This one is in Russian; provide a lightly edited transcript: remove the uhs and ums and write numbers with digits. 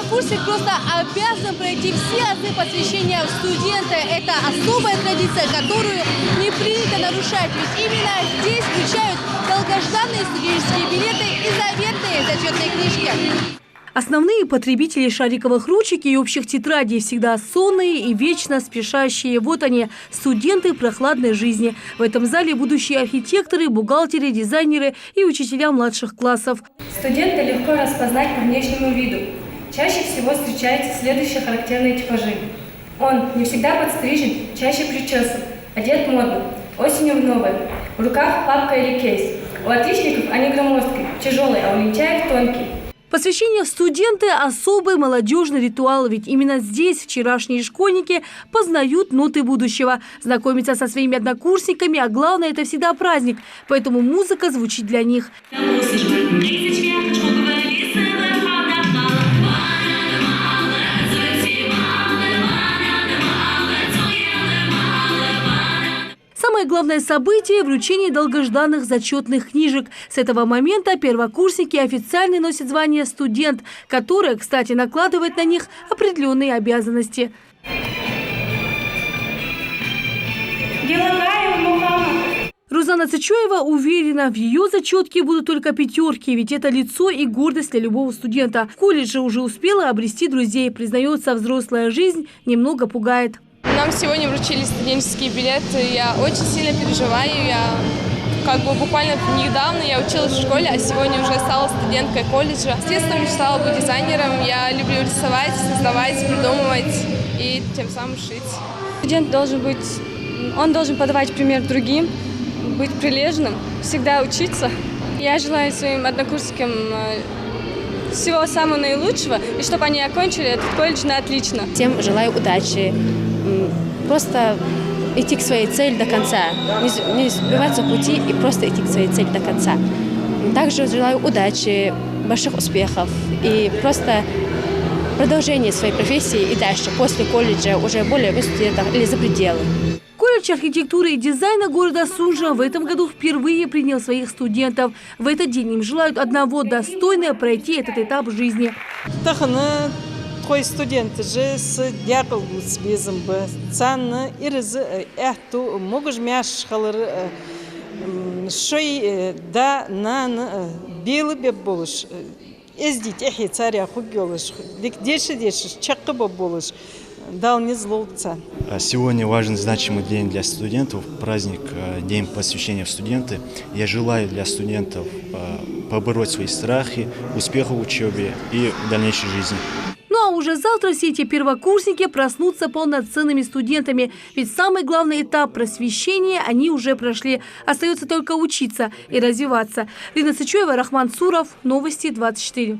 первокурсник просто обязан пройти все азы посвящения в студенты. Это особая традиция, которую не принято нарушать. Ведь именно здесь включают долгожданные студенческие билеты и заветные зачетные книжки. Основные потребители шариковых ручек и общих тетрадей всегда сонные и вечно спешащие. Вот они, студенты прохладной жизни. В этом зале будущие архитекторы, бухгалтеры, дизайнеры и учителя младших классов. Студента легко распознать по внешнему виду. Чаще всего встречаются следующие характерные типажи. Он не всегда подстрижен, чаще причесан, одет модно, осенью в новое. В руках папка или кейс. У отличников они громоздкие, тяжелые, а у лентяев тонкие. Посвящение в студенты – особый молодежный ритуал, ведь именно здесь вчерашние школьники познают ноты будущего, знакомятся со своими однокурсниками, а главное – это всегда праздник, поэтому музыка звучит для них. Самое главное событие – вручение долгожданных зачетных книжек. С этого момента первокурсники официально носят звание «студент», которое, кстати, накладывает на них определенные обязанности. Рузана Цычоева уверена, в ее зачетке будут только пятерки, ведь это лицо и гордость для любого студента. В колледже уже успела обрести друзей, признается, взрослая жизнь немного пугает. Нам сегодня вручили студенческие билеты, я очень сильно переживаю, буквально недавно я училась в школе, а сегодня уже стала студенткой колледжа. С детства мечтала быть дизайнером, я люблю рисовать, создавать, придумывать и тем самым шить. Студент должен подавать пример другим, быть прилежным, всегда учиться. Я желаю своим однокурсникам всего самого наилучшего, и чтобы они окончили этот колледж на отлично. Всем желаю удачи, просто идти к своей цели до конца, не сбиваться с пути и просто идти к своей цели до конца. Также желаю удачи, больших успехов и просто продолжения своей профессии и дальше, после колледжа, уже более в университетах или за пределы. Колледж архитектуры и дизайна города Сунжа в этом году впервые принял своих студентов. В этот день им желают одного – достойно пройти этот этап жизни. Твой студент же с дьяколгу с безом бы цанны ирз эхту могуж мяш халыр шой да нан белый беб болыш эздить эхи царя хугелыш деши чаккы болыш дал не злоца. Сегодня важный, значимый день для студентов, праздник, день посвящения в студенты. Я желаю для студентов побороть свои страхи, успеха в учебе и в дальнейшей жизни. Ну а уже завтра все эти первокурсники проснутся полноценными студентами. Ведь самый главный этап просвещения они уже прошли. Остается только учиться и развиваться. Лина Цычоева, Рахман Суров, Новости 24.